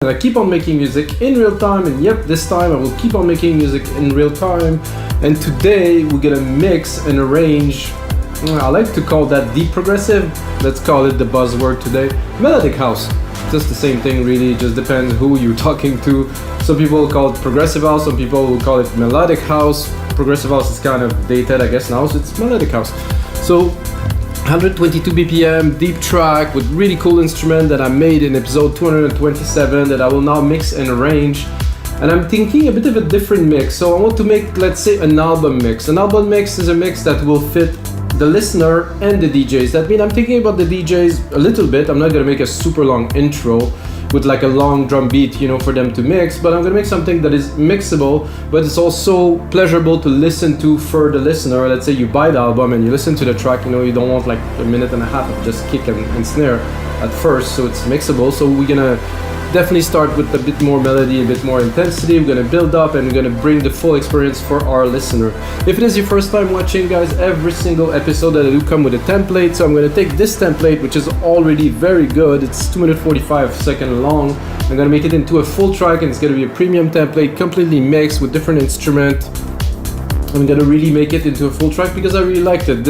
And I keep on making music in real time, and yep, this time I will keep on making music in real time. And today we're gonna mix and arrange, I like to call that deep progressive, let's call it the buzzword today, Melodic House. Just the same thing really, just depends who you're talking to. Some people call it progressive house, some people will call it melodic house. Progressive house is kind of dated I guess now, so it's melodic house. So 122 BPM, deep track with really cool instrument that I made in episode 227 that I will now mix and arrange. And I'm thinking a bit of a different mix. So I want to make, let's say, an album mix. An album mix is a mix that will fit the listener and the DJs. That means I'm thinking about the DJs a little bit. I'm not gonna make a super long intro with like a long drum beat, you know, for them to mix, but I'm gonna make something that is mixable, but it's also pleasurable to listen to for the listener. Let's say you buy the album and you listen to the track, you know, you don't want like a minute and a half of just kick and snare at first, so it's mixable. So we're gonna definitely start with a bit more melody, a bit more intensity. We're gonna build up and we're gonna bring the full experience for our listener. If it is your first time watching, guys, every single episode that I do come with a template. So I'm gonna take this template, which is already very good. It's 2 minutes 45 seconds long. I'm gonna make it into a full track, and it's gonna be a premium template, completely mixed with different instruments. I'm gonna really make it into a full track because I really liked it.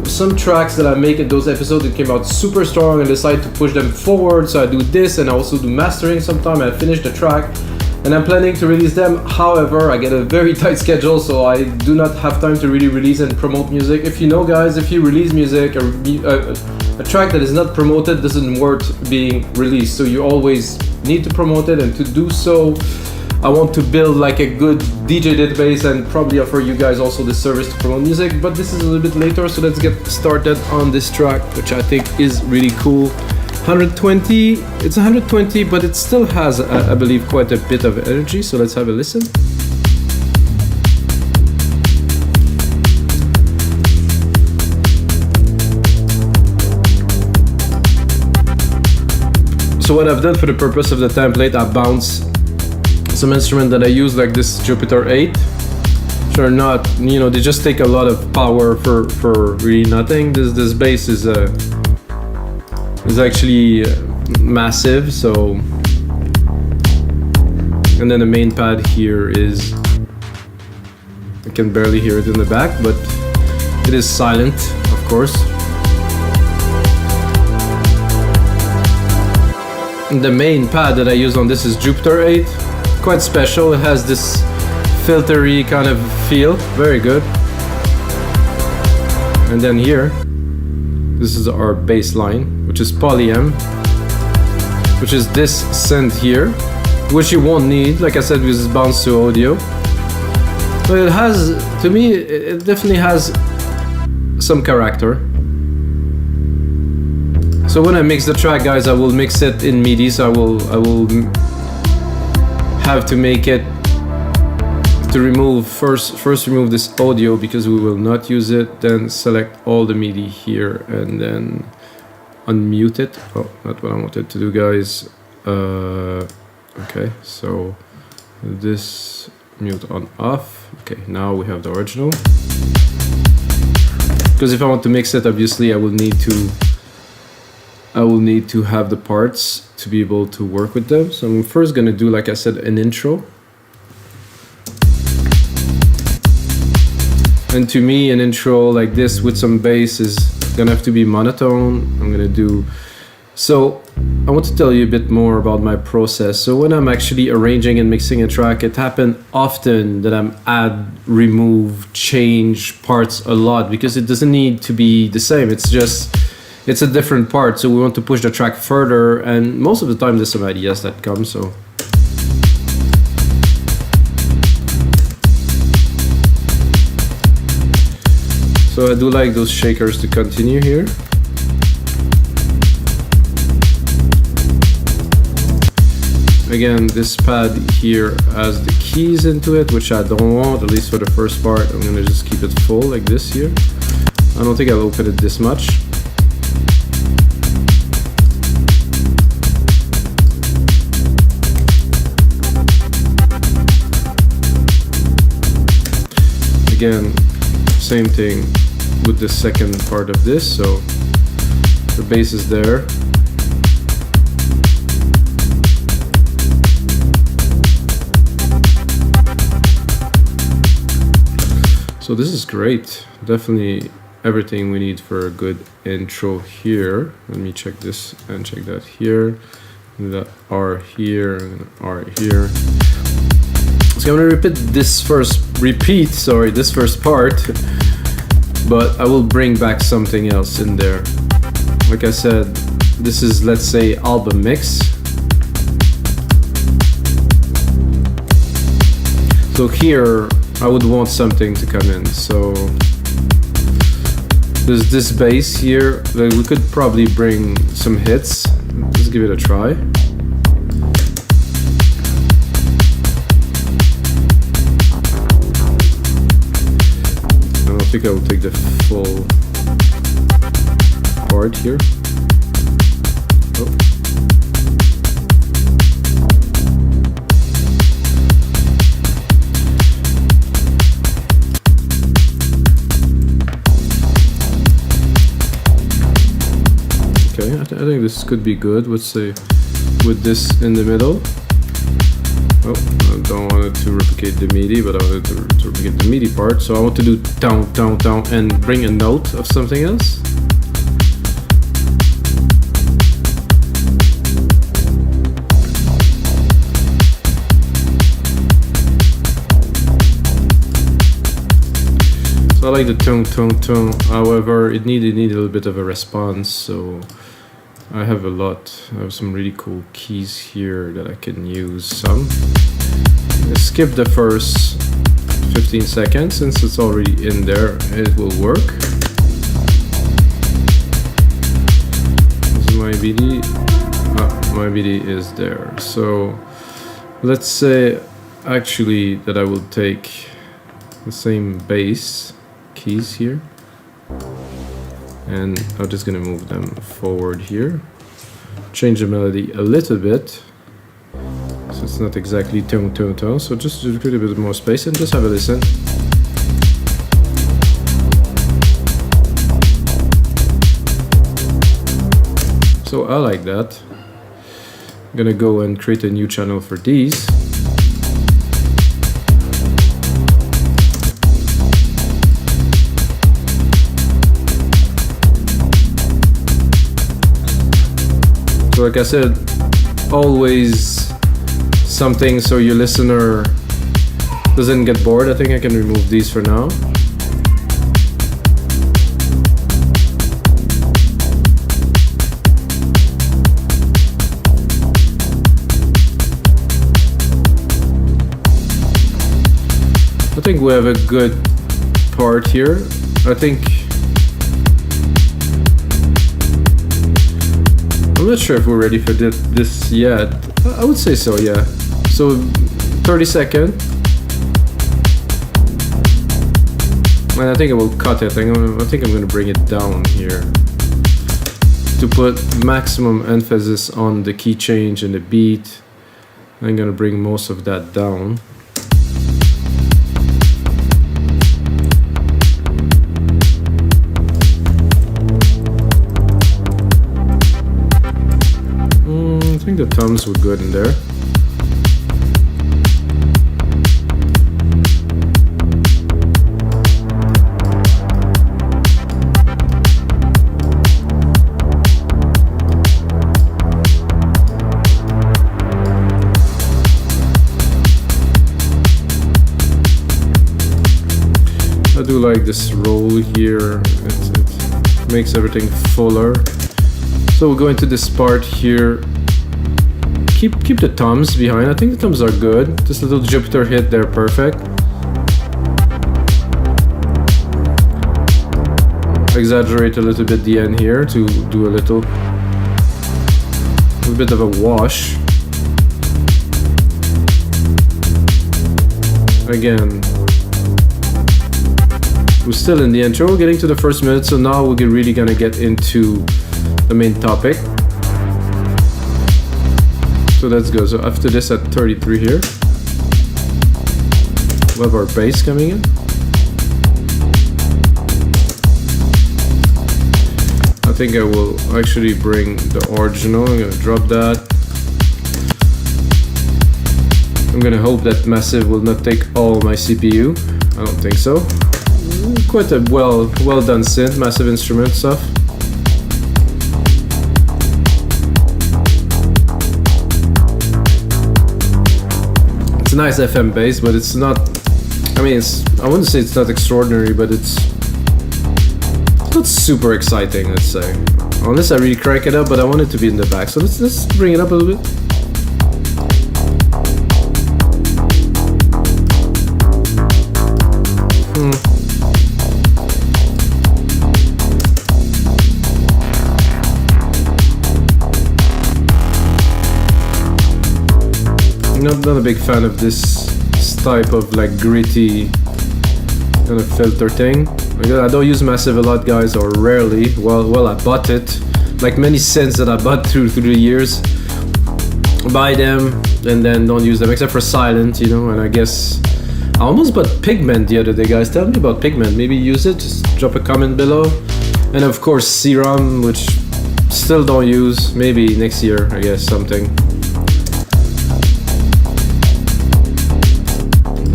Some tracks that I make in those episodes that came out super strong and decide to push them forward, so I do this and I also do mastering sometime. I finish the track and I'm planning to release them. However, I get a very tight schedule, so I do not have time to really release and promote music. If you know, guys, if you release music, a track that is not promoted doesn't worth being released, so you always need to promote it. And to do so, I want to build like a good DJ database and probably offer you guys also the service to promote music, but this is a little bit later, so let's get started on this track, which I think is really cool. 120, it's 120, but it still has, I believe, quite a bit of energy, so let's have a listen. So what I've done for the purpose of the template, I bounce some instrument that I use, like this Jupiter 8, which are not, you know, they just take a lot of power for really nothing. This bass is actually massive, so, and then the main pad here is, I can barely hear it in the back, but it is silent, of course. And the main pad that I use on this is Jupiter 8. Quite special, it has this filtery kind of feel, very good. And then here, this is our bass line, which is Poly M, which is this synth here, which you won't need, like I said, with this bounce to audio. But it has, to me, it definitely has some character. So when I mix the track, guys, I will mix it in MIDI, so I will have to make it to remove first remove this audio because we will not use it, then select all the MIDI here and then unmute it. Oh, not what I wanted to do, guys. Okay, so this mute on off. Okay, now we have the original, because if I want to mix it, obviously I will need to have the parts to be able to work with them. So I'm first gonna do, like I said, an intro. And to me, an intro like this with some bass is gonna have to be monotone. I'm gonna do, so I want to tell you a bit more about my process. So when I'm actually arranging and mixing a track, it happens often that I'm add, remove, change parts a lot because it doesn't need to be the same. It's a different part, so we want to push the track further, and most of the time there's some ideas that come, so. So I do like those shakers to continue here. Again, this pad here has the keys into it, which I don't want, at least for the first part. I'm gonna just keep it full like this here. I don't think I'll open it this much. Again, same thing with the second part of this, so the bass is there. So this is great. Definitely everything we need for a good intro here. Let me check this and check that here. That R here and R here. So I'm gonna repeat this first part, but I will bring back something else in there. Like I said, this is, let's say, album mix. So here I would want something to come in. So there's this bass here that we could probably bring some hits. Let's give it a try. I don't think I will take the full part here. Oh. Okay, I think this could be good. Let's say with this in the middle. Oh, I don't want it to replicate the MIDI, but I want it to replicate the MIDI part. So I want to do down, down, down, and bring a note of something else. So I like the tone, tone, tone. However, it needed a little bit of a response. So I have some really cool keys here that I can use some. Skip the first 15 seconds since it's already in there, it will work. This is my BD. My BD is there. So let's say actually that I will take the same bass keys here. And I'm just gonna move them forward here. Change the melody a little bit. So it's not exactly tone, tone, tone. So just create a bit more space and just have a listen. So I like that. I'm gonna go and create a new channel for these. So like I said, always something so your listener doesn't get bored. I think I can remove these for now. I think we have a good part here. I think I'm not sure if we're ready for this yet. I would say so, yeah. So 30 seconds. And I think I will cut it. I think I'm going to bring it down here to put maximum emphasis on the key change and the beat. I'm going to bring most of that down. I think the toms were good in there. I do like this roll here. It makes everything fuller. So we'll go into this part here. Keep the toms behind. I think the toms are good. This little Jupiter hit, they're perfect. Exaggerate a little bit the end here to do a little bit of a wash. Again, we're still in the intro. We're getting to the first minute, so now we're really gonna get into the main topic. So let's go. So after this at 33 here, we'll have our bass coming in. I think I will actually bring the original. I'm gonna drop that. I'm gonna hope that Massive will not take all my CPU. I don't think so. quite a well done synth, massive instrument stuff. It's a nice FM bass, but it's not. I mean, I wouldn't say it's not extraordinary, but it's not super exciting. Let's say, unless I really crank it up, but I want it to be in the back. So let's bring it up a little bit. Not a big fan of this type of like gritty kind of filter thing. I don't use Massive a lot, guys, or rarely. Well, I bought it. Like many synths that I bought through the years, buy them and then don't use them, except for Silent, you know. And I guess I almost bought Pigment the other day, guys. Tell me about Pigment. Maybe use it. Just drop a comment below. And of course Serum, which still don't use. Maybe next year, I guess, something.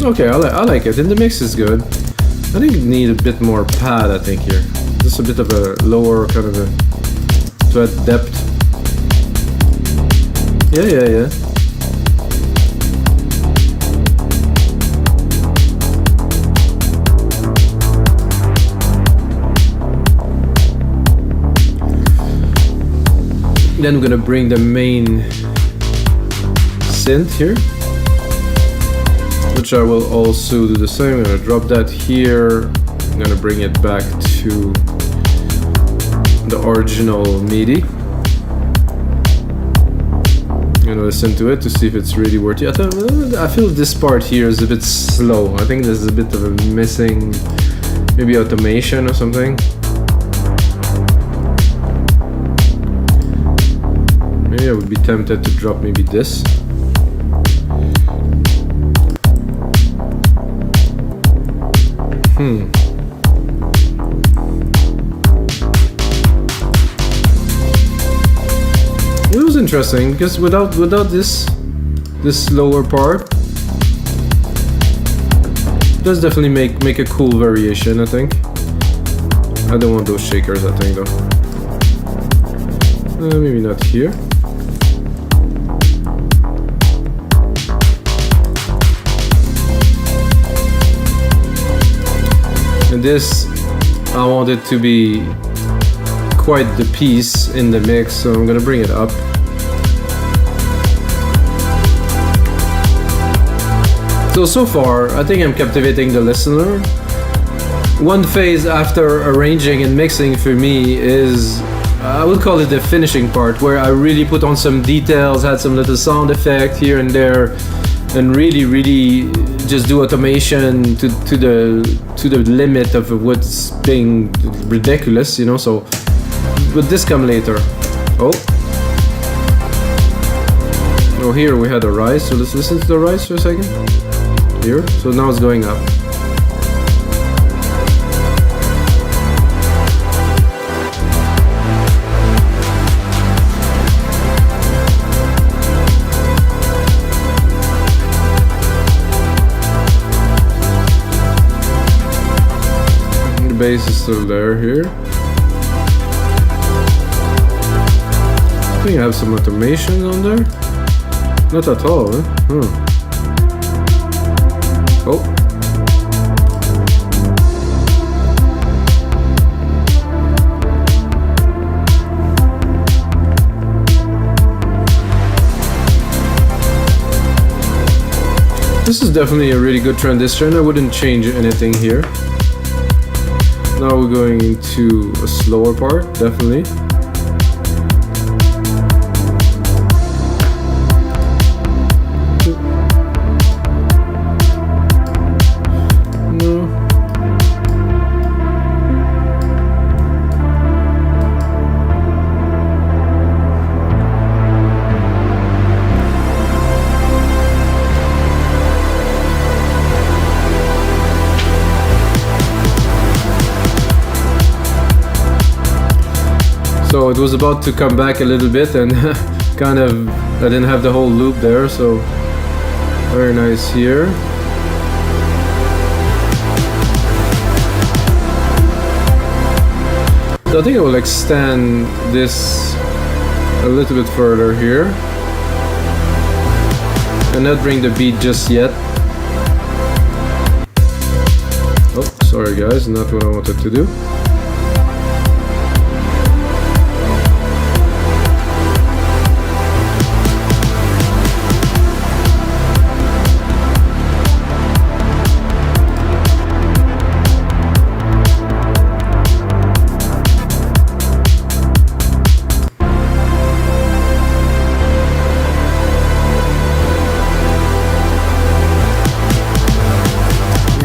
Okay, I like it, and the mix is good. I think you need a bit more pad, I think, here. Just a bit of a lower kind of a to add depth. Yeah. Then we're gonna bring the main synth here, which I will also do the same. I'm gonna drop that here. I'm gonna bring it back to the original MIDI. I'm gonna listen to it to see if it's really worthy. I feel this part here is a bit slow. I think there's a bit of a missing, maybe automation or something. Maybe I would be tempted to drop maybe this. It was interesting because without this lower part, it does definitely make a cool variation, I think. I don't want those shakers, I think, though. Maybe not here. And this, I want it to be quite the piece in the mix, so I'm gonna bring it up. So far, I think I'm captivating the listener. One phase after arranging and mixing for me is, I would call it the finishing part, where I really put on some details, had some little sound effect here and there, and really just do automation to the limit of what's being ridiculous, you know. So, but this come later. Oh, here we had a rise. So let's listen to the rise for a second. Here. So now it's going up. Bass is still there here. I think I have some automation on there. Not at all, Oh. This is definitely a really good transition. I wouldn't change anything here. Now we're going into a slower part, definitely. No. So it was about to come back a little bit and kind of, I didn't have the whole loop there, so very nice here. So I think I will extend this a little bit further here and not bring the beat just yet. Oh, sorry guys, not what I wanted to do.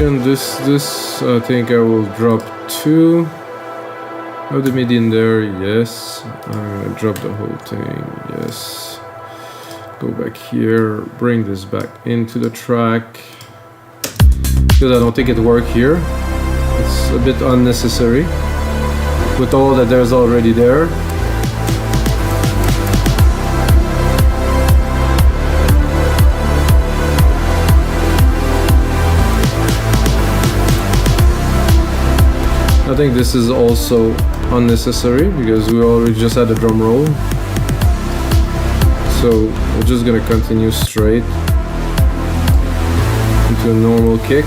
And this I think I will drop 2 of the MIDI in there. Yes, I'm gonna drop the whole thing. Yes, go back here, bring this back into the track because I don't think it worked here. It's a bit unnecessary with all that there's already there. I think this is also unnecessary because we already just had a drum roll. So we're just gonna continue straight into a normal kick.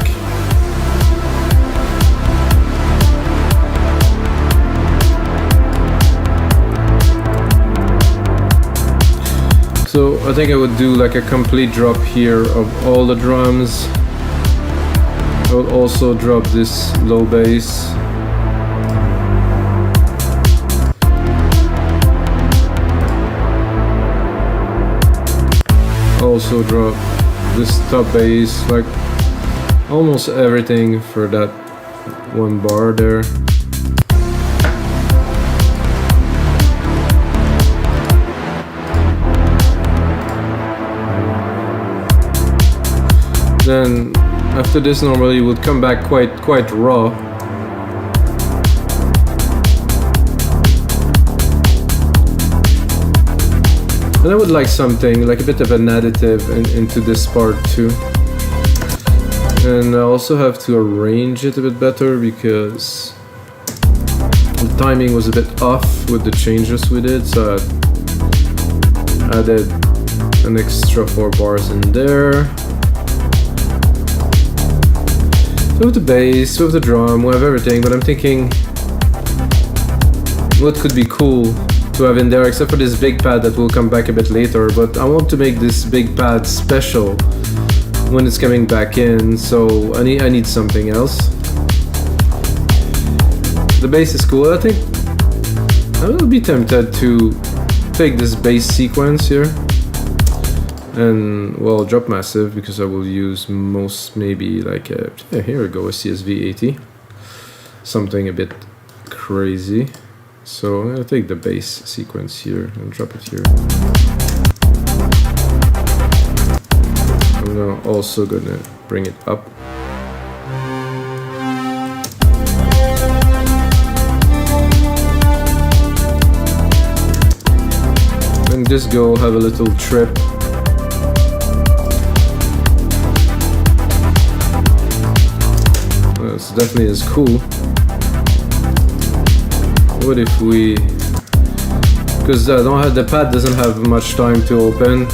So I think I would do like a complete drop here of all the drums. I would also drop this low bass. Also drop this top bass, like almost everything for that one bar there. Then after this normally you would come back quite raw. And I would like something, like a bit of an additive into this part too. And I also have to arrange it a bit better because the timing was a bit off with the changes we did, so I added an extra 4 bars in there. So with the bass, with the drum, we have everything, but I'm thinking what could be cool to have in there, except for this big pad that will come back a bit later, but I want to make this big pad special when it's coming back in, so I need something else. The bass is cool. I think I will be tempted to take this bass sequence here and, well, drop massive because I will use most, maybe like a, yeah, here we go, a CSV 80, something a bit crazy. So I'm gonna take the bass sequence here and drop it here. I'm also gonna bring it up. And just go have a little trip. Well, it's definitely is cool. What if we, because I don't have, the pad doesn't have much time to open.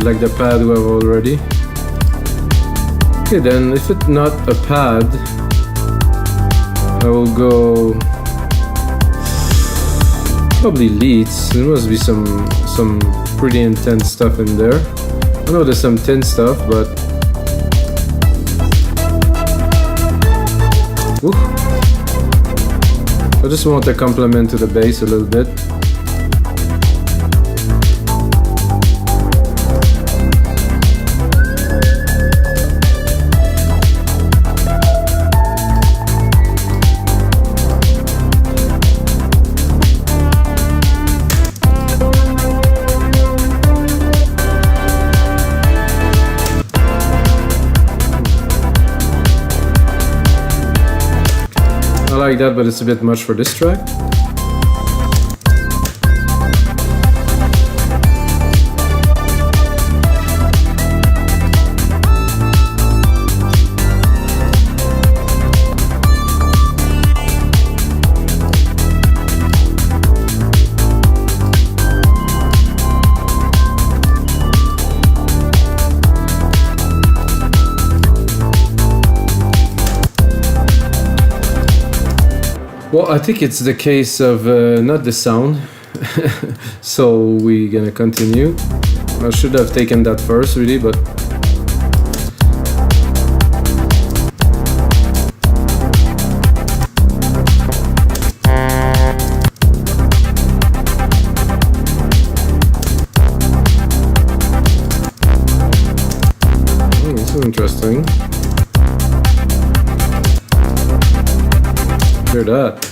Like the pad we have already. Okay, then if it's not a pad, I will go Probably leads. There must be some pretty intense stuff in there. I know there's some thin stuff, but oof. I just want a complement to the bass a little bit. I like that, but it's a bit much for this track. Well, I think it's the case of not the sound, so we're gonna continue. I should have taken that first, really, but this is interesting. Hear that.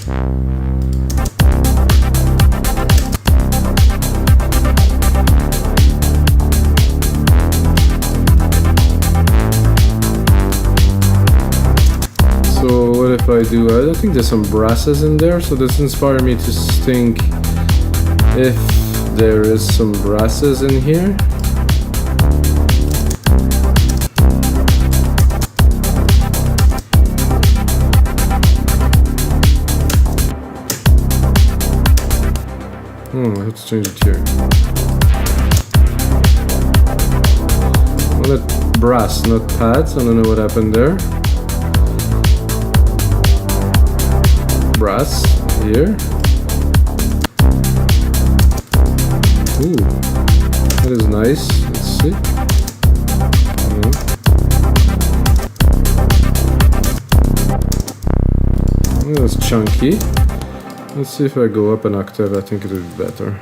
So what if I do, I don't think there's some brasses in there, so this inspired me to think if there is some brasses in here. Let's change it here. Well, that brass, not pads. I don't know what happened there. Brass here. Ooh, that is nice. Let's see. That's chunky. Let's see if I go up an octave, I think it would be better.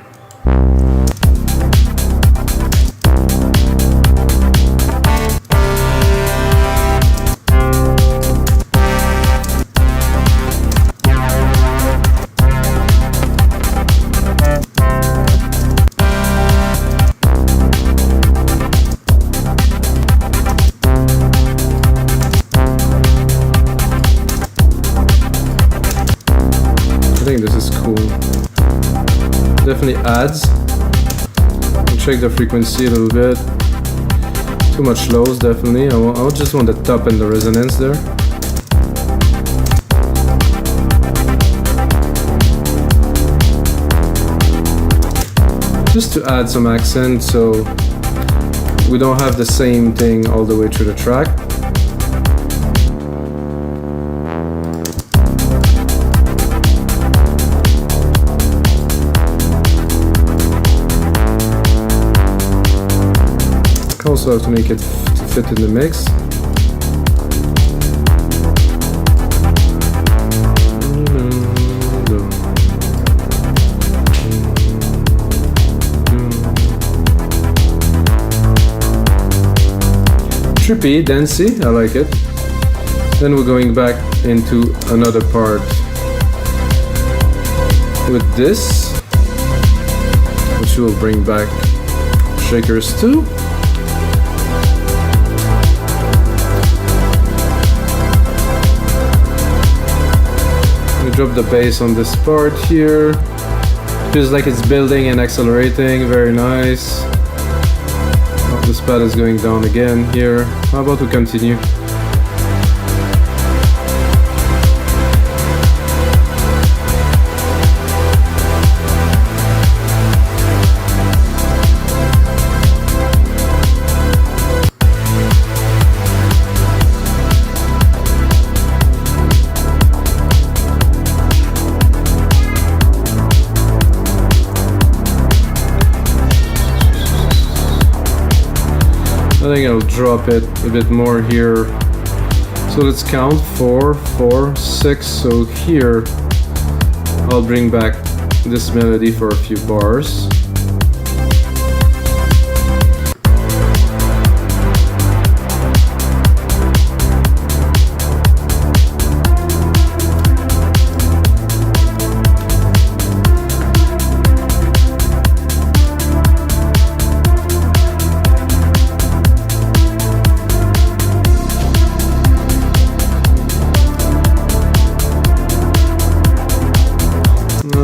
I think this is cool. Definitely adds. I'll check the frequency a little bit. Too much lows, definitely. I just want the top and the resonance there. Just to add some accent, so we don't have the same thing all the way through the track. Also have to make it to fit in the mix. Trippy, dancey, I like it. Then we're going back into another part with this, which will bring back shakers too. Drop the bass on this part here. Feels like it's building and accelerating. Very nice. Oh, this pad is going down again here. How about we continue? think I'll drop it a bit more here. So let's count 4, 4, 6. So here I'll bring back this melody for a few bars.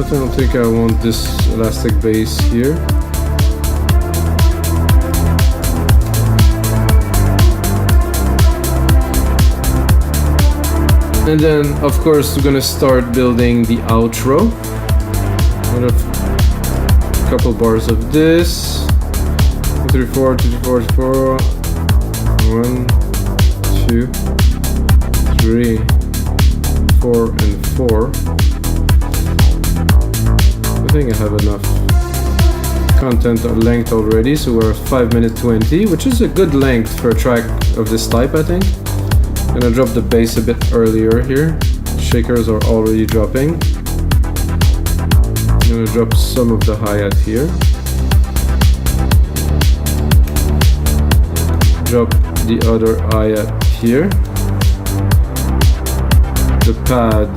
I don't think I want this elastic bass here. And then, of course, we're gonna start building the outro. A couple bars of this. 2, 3, 4, 2, 3, 4, 1, 2, 3, 4, and 4. I think I have enough content or length already, so we're at 5 minutes 20, which is a good length for a track of this type, I think. I'm gonna drop the bass a bit earlier here. Shakers are already dropping. I'm gonna drop some of the hi-hat here. Drop the other hi-hat here. The pad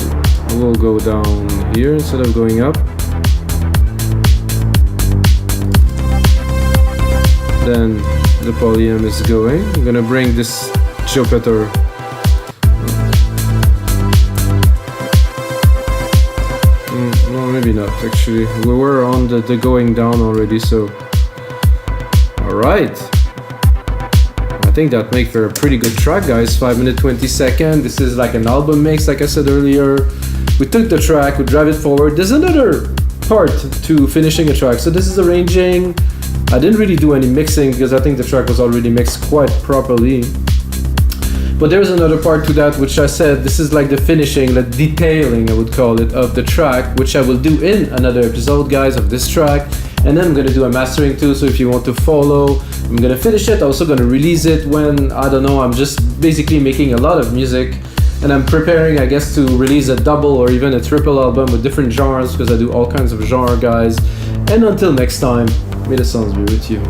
will go down here instead of going up. Then the polyam is going. I'm gonna bring this Yoto. No, maybe not actually. We were on the going down already, so. Alright. I think that makes for a pretty good track, guys. 5 minutes 20 seconds. This is like an album mix, like I said earlier. We took the track, we drive it forward. There's another part to finishing a track. So this is arranging. I didn't really do any mixing because I think the track was already mixed quite properly. But there's another part to that, which I said this is like the finishing, the detailing, I would call it, of the track, which I will do in another episode, guys, of this track. And then I'm gonna do a mastering too, so if you want to follow, I'm gonna finish it. I'm also gonna release it when, I don't know, I'm just basically making a lot of music. And I'm preparing, I guess, to release a double or even a triple album with different genres, because I do all kinds of genre, guys. And until next time, may the sounds be with you.